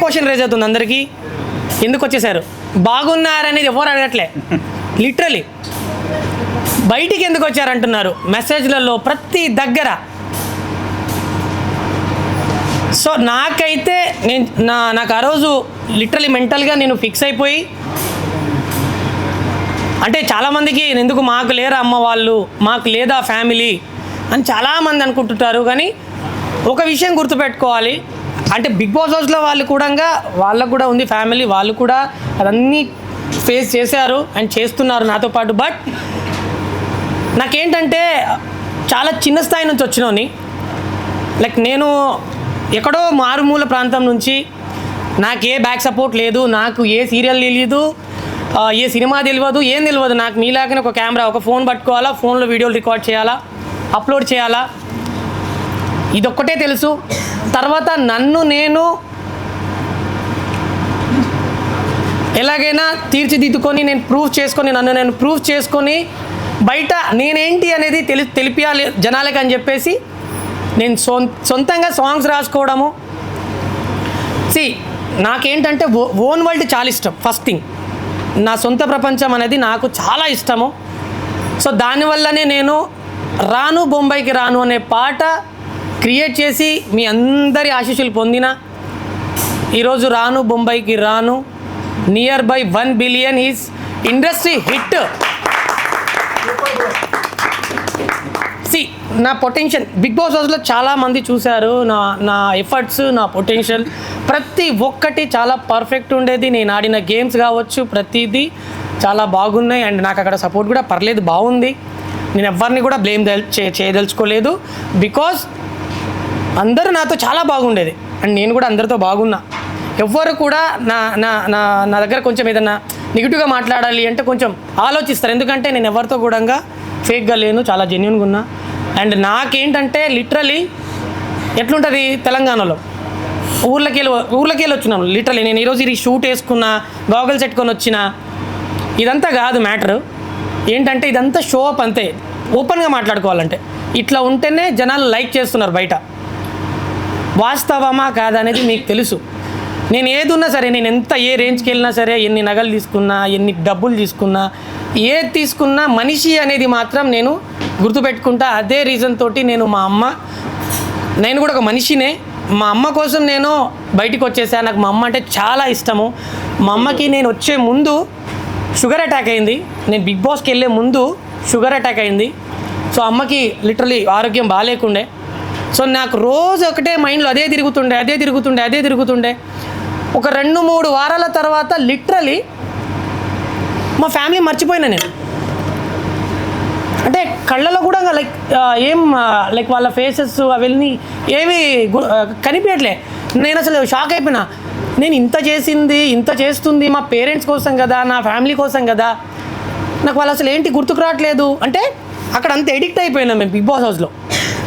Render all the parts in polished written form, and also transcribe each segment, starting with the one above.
Question raise అవుతుంది అందరికీ, ఎందుకు వచ్చేసారు? బాగున్నారనేది ఎవరు అడగట్లే, లిటరలీ బయటికి ఎందుకు వచ్చారంటున్నారు మెసేజ్లలో ప్రతి దగ్గర. సో నాకైతే నాకు ఆ రోజు లిటరలీ మెంటల్గా నేను ఫిక్స్ అయిపోయి, అంటే చాలామందికి ఎందుకు మాకు లేరా అమ్మ వాళ్ళు, మాకు లేదా ఫ్యామిలీ అని చాలామంది అనుకుంటుంటారు. కానీ ఒక విషయం గుర్తుపెట్టుకోవాలి, అంటే బిగ్ బాస్ హౌస్లో వాళ్ళకు కూడా ఉంది ఫ్యామిలీ, వాళ్ళు కూడా అదన్నీ ఫేస్ చేశారు అండ్ చేస్తున్నారు నాతో పాటు. బట్ నాకేంటంటే చాలా చిన్న స్థాయి నుంచి వచ్చినోని, లైక్ నేను ఎక్కడో మారుమూల ప్రాంతం నుంచి, నాకు ఏ బ్యాక్ సపోర్ట్ లేదు, నాకు ఏ సీరియల్ తెలియదు, ఏ సినిమా తెలియదు, ఏం తెలియదు. నాకు మీలాగానే ఒక కెమెరా, ఒక ఫోన్ పట్టుకోవాలా, ఫోన్లో వీడియోలు రికార్డ్ చేయాలా, అప్లోడ్ చేయాలా, ఇదొక్కటే తెలుసు. తర్వాత నన్ను నేను ఎలాగైనా తీర్చిదిద్దుకొని నేను ప్రూవ్ చేసుకొని బయట నేనేంటి అనేది తెలిపియాలి జనాలకి అని చెప్పేసి నేను సొంతంగా సాంగ్స్ రాసుకోవడము. నాకేంటంటే ఓన్ వరల్డ్ చాలా ఇష్టం. ఫస్ట్ థింగ్, నా సొంత ప్రపంచం అనేది నాకు చాలా ఇష్టము. సో దానివల్లనే నేను రాను బొంబాయికి రాను అనే పాట క్రియేట్ చేసి మీ అందరి ఆశీస్సులు పొందిన ఈరోజు రాను బొంబాయికి రాను near by 1 billion is industry hit. నా పొటెన్షియల్ బిగ్ బాస్ హౌస్లో చాలామంది చూశారు, నా ఎఫర్ట్స్, నా పొటెన్షియల్ ప్రతి ఒక్కటి చాలా పర్ఫెక్ట్ ఉండేది. నేను ఆడిన గేమ్స్ కావచ్చు, ప్రతిదీ చాలా బాగున్నాయి. అండ్ నాకు అక్కడ సపోర్ట్ కూడా పర్లేదు, బాగుంది. నేను ఎవరిని కూడా బ్లేమ్ చేయదలుచుకోలేదు, బికాజ్ అందరూ నాతో చాలా బాగుండేది అండ్ నేను కూడా అందరితో బాగున్నా. ఎవ్వరు కూడా నా దగ్గర కొంచెం ఏదన్నా నెగిటివ్గా మాట్లాడాలి అంటే కొంచెం ఆలోచిస్తారు, ఎందుకంటే నేను ఎవరితో కూడా ఫేక్గా లేను, చాలా జెన్యున్గా ఉన్నా. అండ్ నాకేంటంటే లిటరలీ ఎట్లుంటుంది తెలంగాణలో, ఊర్లకి వెళ్ళి వచ్చినాను. లిటరలీ నేను ఈరోజు ఇది షూట్ వేసుకున్నా, గాగల్స్ పెట్టుకొని వచ్చిన, ఇదంతా కాదు మ్యాటర్. ఏంటంటే ఇదంతా షో అప్ అంతే, ఓపెన్గా మాట్లాడుకోవాలంటే. ఇట్లా ఉంటేనే జనాలు లైక్ చేస్తున్నారు బయట. వాస్తవమా కాదనేది మీకు తెలుసు. నేను ఏది ఉన్నా సరే, నేను ఏ రేంజ్కి వెళ్ళినా సరే, ఎన్ని నగలు తీసుకున్నా, ఎన్ని డబ్బులు తీసుకున్నా, ఏది తీసుకున్నా మనిషి అనేది మాత్రం నేను గుర్తుపెట్టుకుంటా. అదే రీజన్ తోటి నేను కూడా ఒక మనిషినే. మా అమ్మ కోసం నేను బయటికి వచ్చేసాను. నాకు మా అమ్మ అంటే చాలా ఇష్టము. మా అమ్మకి నేను వచ్చే ముందు షుగర్ అటాక్ అయింది. నేను బిగ్ బాస్కి వెళ్ళే ముందు షుగర్ అటాక్ అయింది. సో అమ్మకి లిటరలీ ఆరోగ్యం బాగాలేకుండే. సో నాకు రోజు ఒకటే మైండ్లో అదే తిరుగుతుండే. ఒక 2-3 వారాల తర్వాత లిటరలీ మా ఫ్యామిలీ మర్చిపోయినా నేను. అంటే కళ్ళలో కూడా లైక్ వాళ్ళ ఫేసెస్ అవన్నీ ఏవి కనిపించట్లే. నేను అసలు షాక్ అయిపోయినా. నేను ఇంత చేస్తుంది మా పేరెంట్స్ కోసం కదా, నా ఫ్యామిలీ కోసం కదా, నాకు వాళ్ళు అసలు ఏంటి గుర్తుకు రావట్లేదు. అంటే అక్కడ అంత ఎడిక్ట్ అయిపోయినా మేము బిగ్ బాస్ హౌస్లో.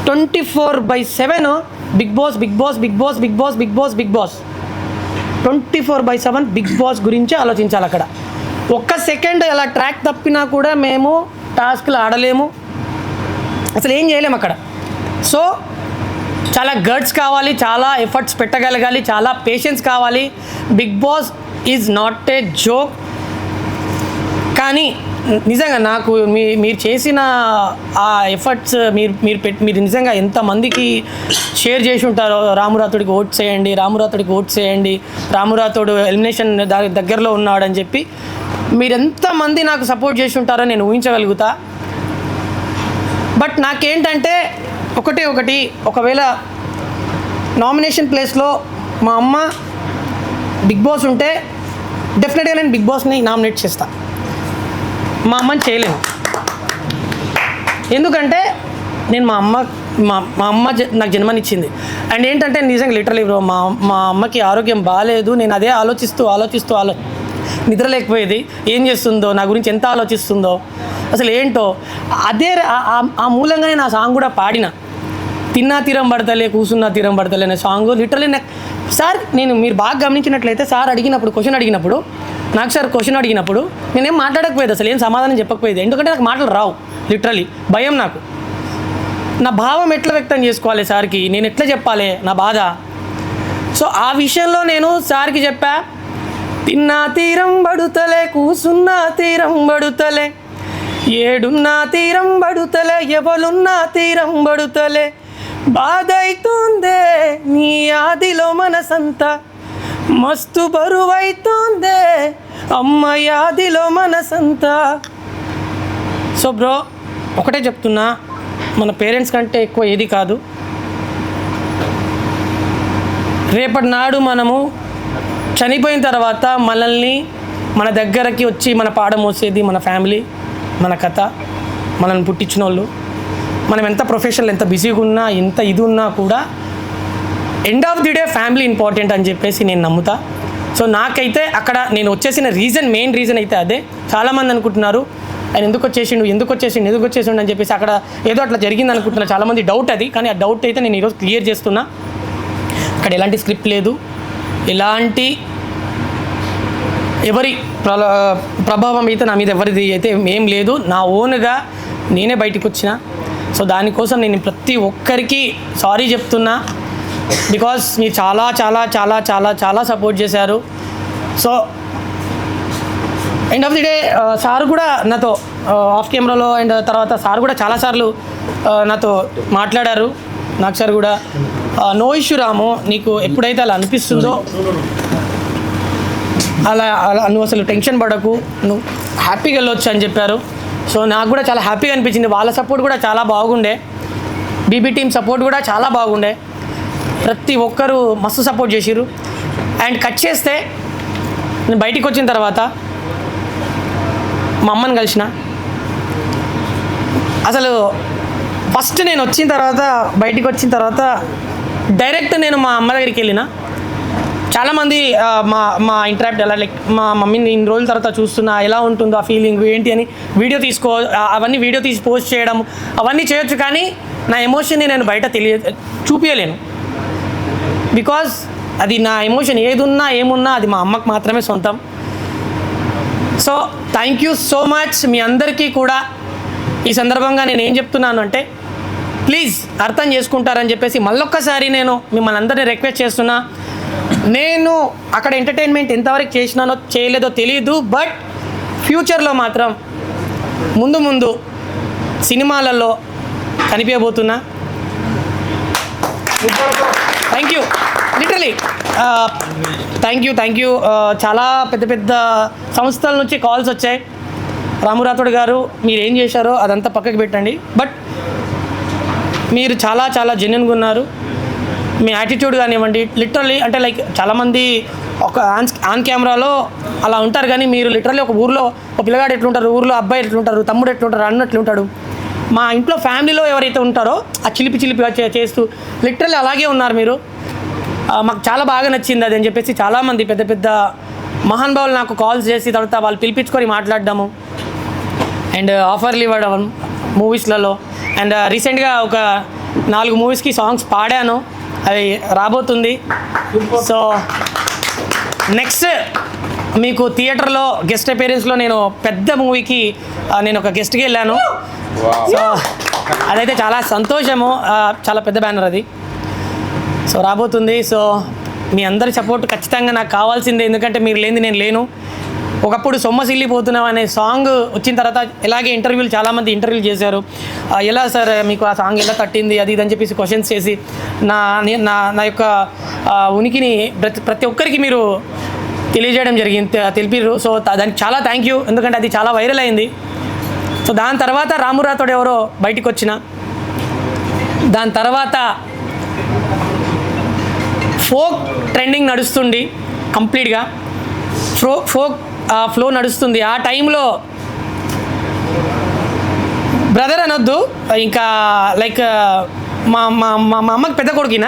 24/7 బిగ్ బాస్ 24/7 బిగ్ బాస్ గురించే ఆలోచించాలి. అక్కడ ఒక్క సెకండ్ అలా ట్రాక్ తప్పినా కూడా మేము టాస్క్లు ఆడలేము, అసలు ఏం చేయలేము అక్కడ. సో చాలా గట్స్ కావాలి, చాలా ఎఫర్ట్స్ పెట్టగలగాలి, చాలా పేషెన్స్ కావాలి. Bigg Boss is not a joke. కానీ నిజంగా నాకు మీరు చేసిన ఆ ఎఫర్ట్స్ మీరు నిజంగా ఎంతమందికి షేర్ చేసి ఉంటారో. రామురాతుడికి ఓట్ చేయండి, రామురాతుడు ఎలిమినేషన్ దగ్గరలో ఉన్నాడని చెప్పి మీరు ఎంతమంది నాకు సపోర్ట్ చేసి ఉంటారో నేను ఊహించగలుగుతా. బట్ నాకేంటంటే ఒకటి ఒకవేళ నామినేషన్ ప్లేస్లో మా అమ్మ బిగ్ బాస్ ఉంటే డెఫినెట్గా నేను బిగ్ బాస్ని నామినేట్ చేస్తాను. మా అమ్మని చేయలేను, ఎందుకంటే నేను మా అమ్మ నాకు జన్మనిచ్చింది. అండ్ ఏంటంటే నిజంగా లిటరలీ బ్రో, మా అమ్మకి ఆరోగ్యం బాగాలేదు. నేను అదే ఆలోచిస్తూ నిద్ర లేకపోయేది. ఏం చేస్తుందో, నా గురించి ఎంత ఆలోచిస్తుందో, అసలు ఏంటో. అదే ఆ మూలంగానే నా సాంగ్ కూడా పాడిన. తిన్నా తీరం పడతలే, కూసున్నా తీరం పడతలే అనే సాంగ్ లిటరలీ నాకు సార్, మీరు బాగా గమనించినట్లయితే సార్ క్వశ్చన్ అడిగినప్పుడు నేనేం మాట్లాడకపోయేది, అసలు ఏం సమాధానం చెప్పకపోయేది. ఎందుకంటే నాకు మాటలు రావు, లిటరలీ భయం నాకు. నా భావం ఎట్లా వ్యక్తం చేసుకోవాలి సార్కి, నేను ఎట్లా చెప్పాలి నా బాధ. సో ఆ విషయంలో నేను సార్కి చెప్పా, తిన్నా తీరం బడుతలే, కూసున్నా తీరం బడుతలే, ఏడున్నా తీరం బడుతలే, ఎవలున్నా తీరం బడుతలే, బాధైతోందే నీ ఆదిలో మనసంతా, మస్తు బరువైతోందే అమ్మ యాదిలో మనసంతా. సో బ్రో ఒకటే చెప్తున్నా, మన పేరెంట్స్ కంటే ఎక్కువ ఏది కాదు. రేపటి నాడు మనము చనిపోయిన తర్వాత మనల్ని మన దగ్గరకి వచ్చి మన పాడ మోసేది మన ఫ్యామిలీ, మన కథ, మనల్ని పుట్టించిన వాళ్ళు. మనం ఎంత ప్రొఫెషనల్, ఎంత బిజీగా ఉన్నా, ఎంత ఇది ఉన్నా కూడా end of the day family important అని చెప్పేసి నేను నమ్ముతా. సో నాకైతే అక్కడ నేను వచ్చేసిన మెయిన్ రీజన్ అయితే అదే. చాలామంది అనుకుంటున్నారు ఆయన ఎందుకు వచ్చేసిండు అని చెప్పేసి అక్కడ ఏదో అట్లా జరిగింది అనుకుంటున్నారు చాలామంది డౌట్ అది. కానీ ఆ డౌట్ అయితే నేను ఈరోజు క్లియర్ చేస్తున్నా. అక్కడ ఎలాంటి స్క్రిప్ట్ లేదు, ఎలాంటి ఎవరి ప్రభావం అయితే నా మీద ఎవరిది అయితే ఏం లేదు. నా ఓన్గా నేనే బయటకు వచ్చిన. సో దానికోసం నేను ప్రతి ఒక్కరికి సారీ చెప్తున్నా. బికాస్ మీరు చాలా చాలా చాలా చాలా చాలా సపోర్ట్ చేశారు. So end of the day sir కూడా నాతో ఆఫ్ కెమెరాలో అండ్ తర్వాత సార్ కూడా చాలాసార్లు నాతో మాట్లాడారు. నాకు సార్ కూడా నో ఇష్యూ రాము, నీకు ఎప్పుడైతే అలా అనిపిస్తుందో అలా నువ్వు అసలు టెన్షన్ పడకు, నువ్వు హ్యాపీగా వెళ్ళొచ్చు అని చెప్పారు. సో నాకు కూడా చాలా హ్యాపీగా అనిపించింది. వాళ్ళ సపోర్ట్ కూడా చాలా బాగుండే, బీబీ టీమ్ సపోర్ట్ కూడా చాలా బాగుండే. ప్రతి ఒక్కరు మస్తు సపోర్ట్ చేసిర్రు. అండ్ కట్ చేస్తే నేను బయటికి వచ్చిన తర్వాత మా అమ్మని కలిసిన. అసలు ఫస్ట్ నేను వచ్చిన తర్వాత బయటికి వచ్చిన తర్వాత డైరెక్ట్ నేను మా అమ్మ దగ్గరికి వెళ్ళిన. చాలామంది మా ఇంటరాక్ట్ ఎలా లైక్ మా మమ్మీని ఇన్ని రోజుల తర్వాత చూస్తున్నా, ఎలా ఉంటుందో ఆ ఫీలింగ్ ఏంటి అని అవన్నీ వీడియో తీసి పోస్ట్ చేయడం అవన్నీ చేయొచ్చు. కానీ నా ఎమోషన్ని నేను బయట చూపించలేను. బికాజ్ అది నా ఎమోషన్ ఏదున్నా ఏమున్నా అది మా అమ్మకు మాత్రమే సొంతం. So thank you so much మీ అందరికీ కూడా. ఈ సందర్భంగా నేను ఏం చెప్తున్నాను అంటే ప్లీజ్ అర్థం చేసుకుంటారని చెప్పేసి మళ్ళొక్కసారి నేను మిమ్మల్ని అందరినీ రిక్వెస్ట్ చేస్తున్నా. నేను అక్కడ ఎంటర్టైన్మెంట్ ఎంతవరకు చేసినానో చేయలేదో తెలియదు, బట్ ఫ్యూచర్లో మాత్రం ముందు సినిమాలలో కనిపించబోతున్నా. Thank you, literally thank you. చాలా పెద్ద సంస్థల నుంచి కాల్స్ వచ్చాయి. రాము రాథోడ్ గారు మీరు ఏం చేశారో అదంతా పక్కకి పెట్టండి, బట్ మీరు చాలా చాలా జెన్యున్గా ఉన్నారు. మీ యాటిట్యూడ్ కానివ్వండి, లిటరల్లీ అంటే లైక్ చాలామంది ఒక ఆన్ కెమెరాలో అలా ఉంటారు, కానీ మీరు లిటరల్లీ ఒక ఊర్లో ఒక పిల్లగాడు ఎట్లుంటారు, ఊర్లో అబ్బాయి ఎట్లుంటారు, తమ్ముడు ఎట్లుంటారు, అన్న ఎట్లుంటాడు, మా ఇంట్లో ఫ్యామిలీలో ఎవరైతే ఉంటారో ఆ చిలిపిగా చేస్తూ లిటరల్లీ అలాగే ఉన్నారు మీరు. మాకు చాలా బాగా నచ్చింది అది అని చెప్పేసి చాలామంది పెద్ద మహానుభావులు నాకు కాల్స్ చేసి తర్వాత వాళ్ళు పిలిపించుకొని మాట్లాడడము అండ్ ఆఫర్లు ఇవ్వడం మూవీస్లలో. అండ్ రీసెంట్గా ఒక 4 మూవీస్కి సాంగ్స్ పాడాను, అది రాబోతుంది. సో నెక్స్ట్ మీకు థియేటర్లో గెస్ట్ అపీరెన్స్లో నేను పెద్ద మూవీకి నేను ఒక గెస్ట్కి వెళ్ళాను. సో అదైతే చాలా సంతోషము, చాలా పెద్ద బ్యానర్ అది. సో రాబోతుంది. సో మీ అందరి సపోర్ట్ ఖచ్చితంగా నాకు కావాల్సిందే, ఎందుకంటే మీరు లేనిది నేను లేను. ఒకప్పుడు సొమ్మసిల్లిపోతున్నాం అనే సాంగ్ వచ్చిన తర్వాత ఇలాగే చాలామంది ఇంటర్వ్యూలు చేశారు. ఎలా సార్ మీకు ఆ సాంగ్ ఎలా తట్టింది అది ఇది అని చెప్పేసి క్వశ్చన్స్ చేసి నా యొక్క ఉనికిని ప్రతి ఒక్కరికి మీరు తెలియజేయడం జరిగింది, తెలిపారు. సో దానికి చాలా థ్యాంక్ యూ, ఎందుకంటే అది చాలా వైరల్ అయింది. సో దాని తర్వాత రాము రాథోడ్ ఎవరో బయటికి వచ్చిన, దాని తర్వాత ఫోక్ ట్రెండింగ్ నడుస్తుంది కంప్లీట్గా, ఫోక్ ఫ్లో నడుస్తుంది. ఆ టైంలో బ్రదర్ అనొద్దు, ఇంకా లైక్ మా మా మా అమ్మకి పెద్ద కొడుకిన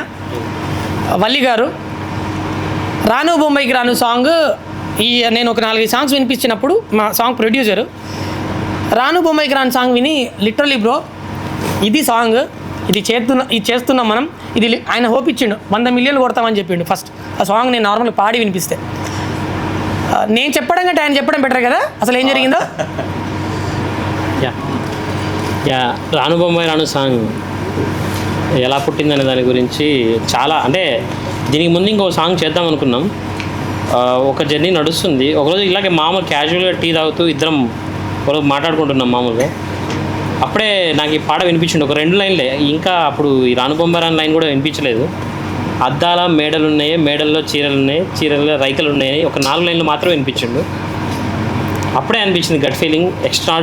వల్లి గారు రాను బొంబాయికి రాను సాంగ్ నేను ఒక 4 సాంగ్స్ వినిపించినప్పుడు మా సాంగ్ ప్రొడ్యూసరు రాను బొంబాయికి రాను సాంగ్ విని లిటరలీ బ్రో ఇది సాంగ్ ఇది చేస్తున్నాం మనం, ఇది ఆయన హోప్ ఇచ్చిండు 100 మిలియన్లు కొడతామని చెప్పిండు. ఫస్ట్ ఆ సాంగ్ నేను నార్మల్గా పాడి వినిపిస్తే, నేను చెప్పడం కంటే ఆయన చెప్పడం బెటర్ కదా అసలు ఏం జరిగిందో. రాను బొంబాయి రాను సాంగ్ ఎలా పుట్టిందనే దాని గురించి చాలా అంటే దీనికి ముందు ఇంకో సాంగ్ చేద్దాం అనుకున్నాం. ఒక జర్నీ నడుస్తుంది. ఒకరోజు ఇలాగే మామూలు క్యాజువల్గా టీ తాగుతూ ఇద్దరం ఒకరోజు మాట్లాడుకుంటున్నాం మామూలుగా. అప్పుడే నాకు ఈ పాట వినిపించింది ఒక 2 లైన్లే. ఇంకా అప్పుడు ఈ రానుబొంబారాని లైన్ కూడా వినిపించలేదు. అద్దాల మేడలు ఉన్నాయి, మేడల్లో చీరలు ఉన్నాయి, చీరల్లో రైకలు ఉన్నాయి, ఒక 4 లైన్లు మాత్రం వినిపించిండు. అప్పుడే అనిపించింది గట్ ఫీలింగ్ ఎక్స్ట్రా